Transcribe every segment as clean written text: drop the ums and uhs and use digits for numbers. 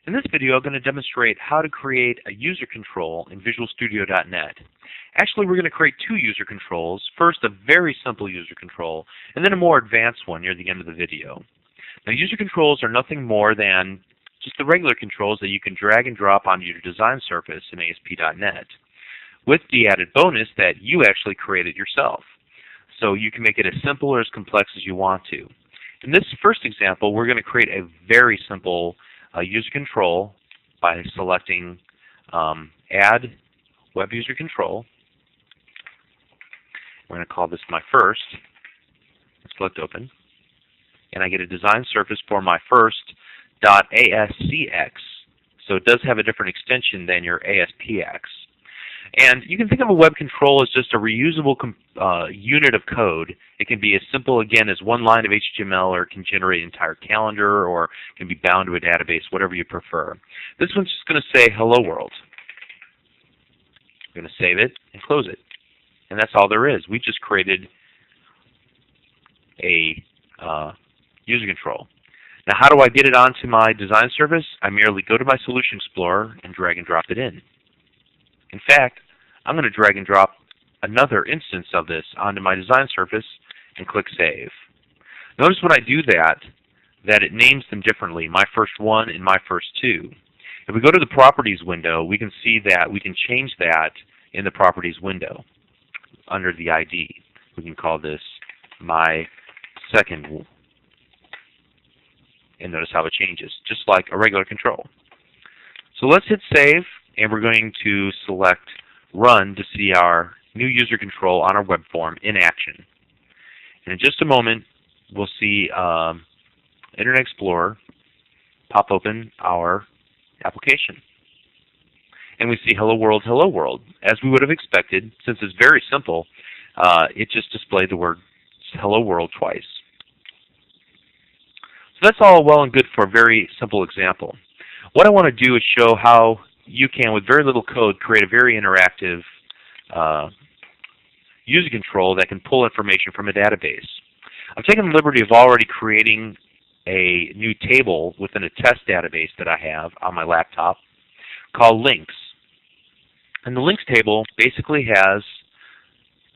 In this video, I'm going to demonstrate how to create a user control in Visual Studio.net. Actually, we're going to create two user controls. First, a very simple user control, and then a more advanced one near the end of the video. Now, user controls are nothing more than just the regular controls that you can drag and drop onto your design surface in ASP.NET, with the added bonus that you actually created yourself. So you can make it as simple or as complex as you want to. In this first example, we're going to create a very simple user control by selecting Add Web User Control. We're going to call this my first. Select Open. And I get a design surface for my first .ASCX. So it does have a different extension than your ASPX. And you can think of a web control as just a reusable unit of code. It can be as simple, again, as one line of HTML, or it can generate an entire calendar, or can be bound to a database, whatever you prefer. This one's just going to say Hello World. I'm going to save it and close it. And that's all there is. We just created a user control. Now, how do I get it onto my design surface? I merely go to my Solution Explorer and drag and drop it in. In fact, I'm going to drag and drop another instance of this onto my design surface and click Save. Notice when I do that it names them differently, my first one and my first two. If we go to the Properties window, we can see that we can change that in the Properties window under the ID. We can call this my second, and notice how it changes, just like a regular control. So let's hit Save. And we're going to select Run to see our new user control on our web form in action. And in just a moment, we'll see Internet Explorer pop open our application. And we see Hello World, Hello World. As we would have expected, since it's very simple, it just displayed the word Hello World twice. So that's all well and good for a very simple example. What I want to do is show how you can, with very little code, create a very interactive user control that can pull information from a database. I've taken the liberty of already creating a new table within a test database that I have on my laptop called Links. And the Links table basically has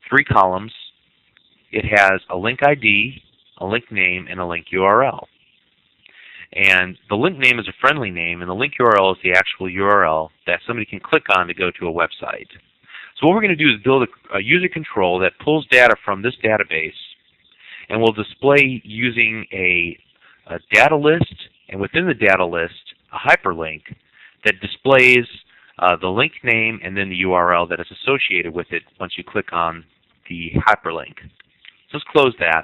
three columns. It has a link ID, a link name, and a link URL. And the link name is a friendly name, and the link URL is the actual URL that somebody can click on to go to a website. So what we're going to do is build a user control that pulls data from this database and will display using a data list, and within the data list, a hyperlink that displays the link name and then the URL that is associated with it once you click on the hyperlink. So let's close that.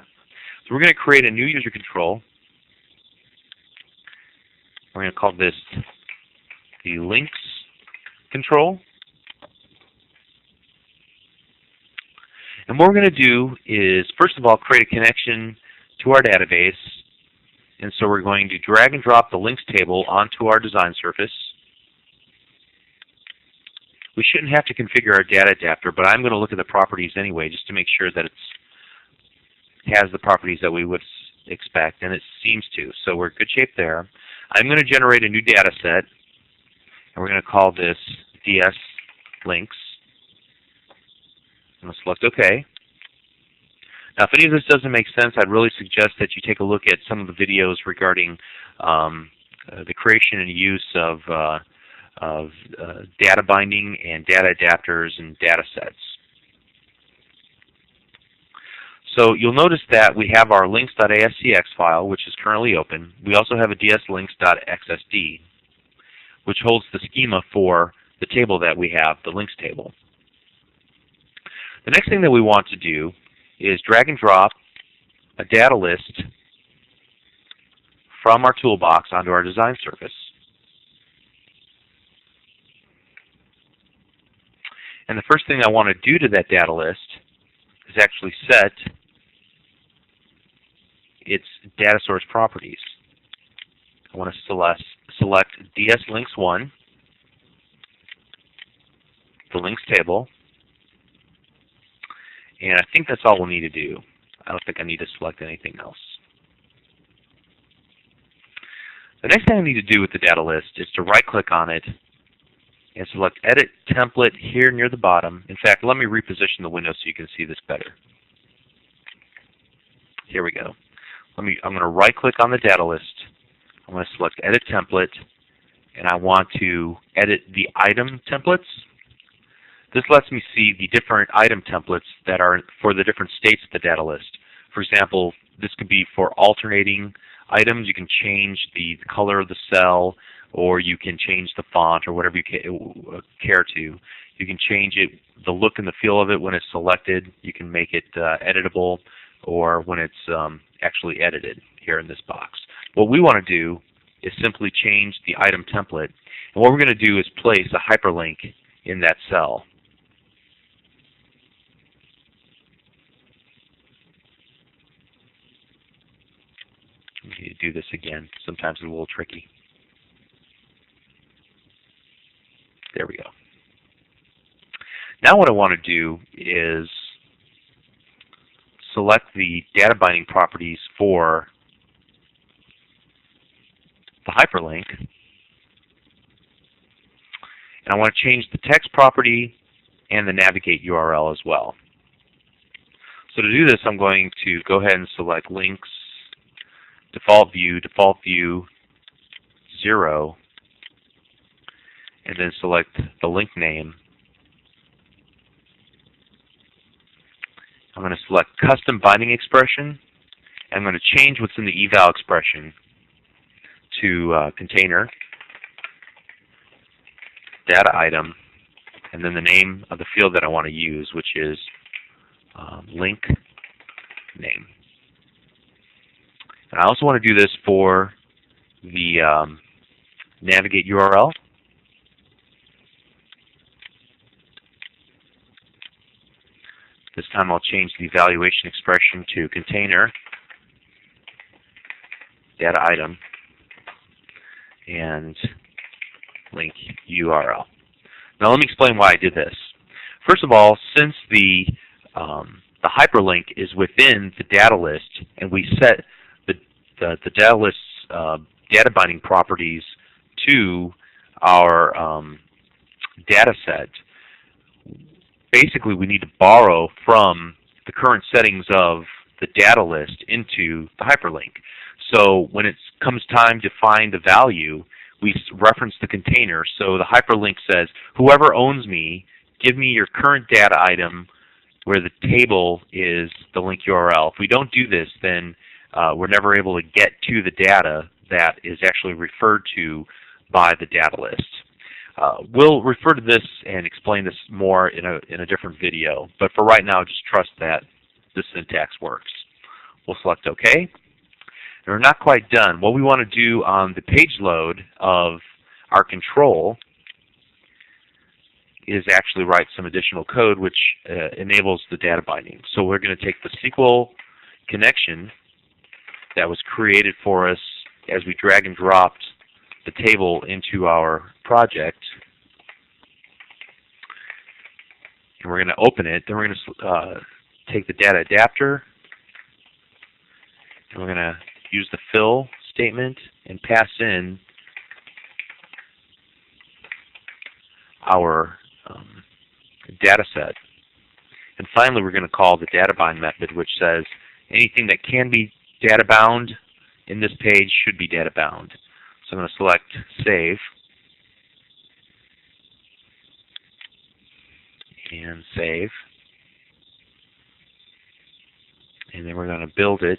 So we're going to create a new user control. We're going to call this the Links control. And what we're going to do is, first of all, create a connection to our database. And so we're going to drag and drop the links table onto our design surface. We shouldn't have to configure our data adapter, but I'm going to look at the properties anyway just to make sure that it has the properties that we would expect, and it seems to. So we're in good shape there. I'm going to generate a new data set, and we're going to call this DS Links. I'm going to select OK. Now, if any of this doesn't make sense, I'd really suggest that you take a look at some of the videos regarding the creation and use of data binding and data adapters and data sets. So you'll notice that we have our links.ascx file, which is currently open. We also have a dslinks.xsd, which holds the schema for the table that we have, the links table. The next thing that we want to do is drag and drop a data list from our toolbox onto our design surface. And the first thing I want to do to that data list is actually set its data source properties. I want to select dslinks1, the links table, and I think that's all we'll need to do. I don't think I need to select anything else. The next thing I need to do with the data list is to right-click on it and select Edit Template here near the bottom. In fact, let me reposition the window so you can see this better. Here we go. I'm going to right-click on the data list. I'm going to select Edit Template, and I want to edit the item templates. This lets me see the different item templates that are for the different states of the data list. For example, this could be for alternating items. You can change the color of the cell, or you can change the font, or whatever you care to. You can change it, the look and the feel of it when it's selected. You can make it editable, or when it's actually edited here in this box. What we want to do is simply change the item template. And what we're going to do is place a hyperlink in that cell. We need to do this again. Sometimes it's a little tricky. There we go. Now what I want to do is select the data binding properties for the hyperlink. And I want to change the text property and the navigate URL as well. So to do this, I'm going to go ahead and select Links, Default View, 0, and then select the link name. I'm going to select Custom Binding Expression. I'm going to change what's in the eval expression to container, data item, and then the name of the field that I want to use, which is link name. And I also want to do this for the navigate URL. This time I'll change the evaluation expression to container, data item, and link URL. Now let me explain why I did this. First of all, since the hyperlink is within the data list, and we set the data list's data binding properties to our data set, basically we need to borrow from the current settings of the data list into the hyperlink. So when it comes time to find the value, we reference the container. So the hyperlink says, whoever owns me, give me your current data item where the table is the link URL. If we don't do this, then we're never able to get to the data that is actually referred to by the data list. We'll refer to this and explain this more in a different video, but for right now, just trust that this syntax works. We'll select OK. And we're not quite done. What we want to do on the page load of our control is actually write some additional code which enables the data binding. So we're going to take the SQL connection that was created for us as we drag and dropped the table into our project, and we're going to open it. Then we're going to take the data adapter, and we're going to use the fill statement and pass in our data set. And finally, we're going to call the data bind method, which says anything that can be data bound in this page should be data bound. So I'm going to select Save and Save, and then we're going to build it.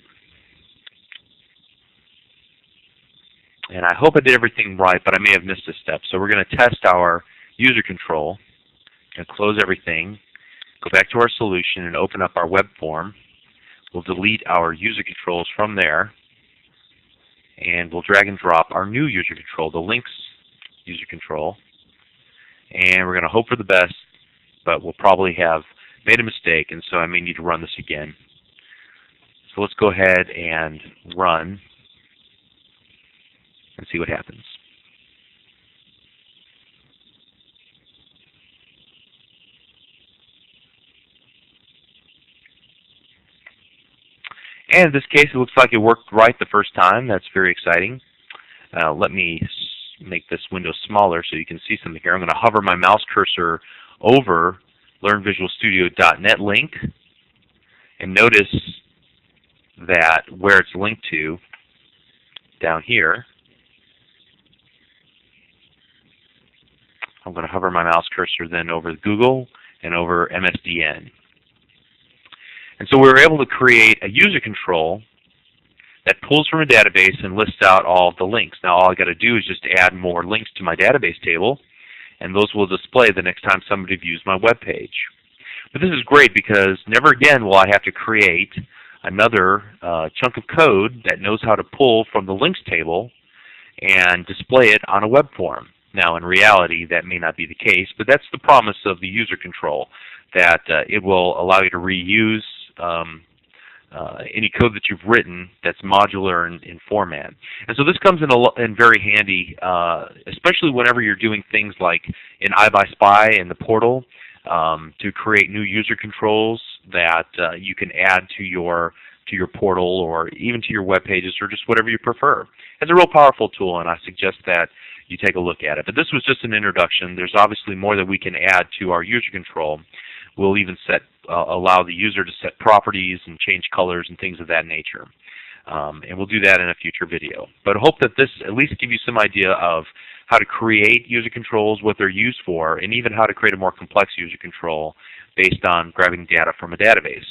And I hope I did everything right, but I may have missed a step. So we're going to test our user control. Going to close everything, go back to our solution, and open up our web form. We'll delete our user controls from there, and we'll drag and drop our new user control, the links user control. And we're going to hope for the best, but we'll probably have made a mistake, and so I may need to run this again. So let's go ahead and run and see what happens. And in this case, it looks like it worked right the first time. That's very exciting. Let me make this window smaller so you can see something here. I'm going to hover my mouse cursor over LearnVisualStudio.net link, and notice that where it's linked to down here, I'm going to hover my mouse cursor then over Google and over MSDN. And so we were able to create a user control that pulls from a database and lists out all of the links. Now all I got to do is just add more links to my database table, and those will display the next time somebody views my web page. But this is great because never again will I have to create another chunk of code that knows how to pull from the links table and display it on a web form. Now in reality that may not be the case, but that's the promise of the user control, that it will allow you to reuse any code that you've written that's modular in format. And so this comes in very handy, especially whenever you're doing things like in iBuySpy and the portal, to create new user controls that you can add to your portal or even to your web pages or just whatever you prefer. It's a real powerful tool, and I suggest that you take a look at it. But this was just an introduction. There's obviously more that we can add to our user control. We'll even allow the user to set properties and change colors and things of that nature. And we'll do that in a future video. But I hope that this at least gives you some idea of how to create user controls, what they're used for, and even how to create a more complex user control based on grabbing data from a database.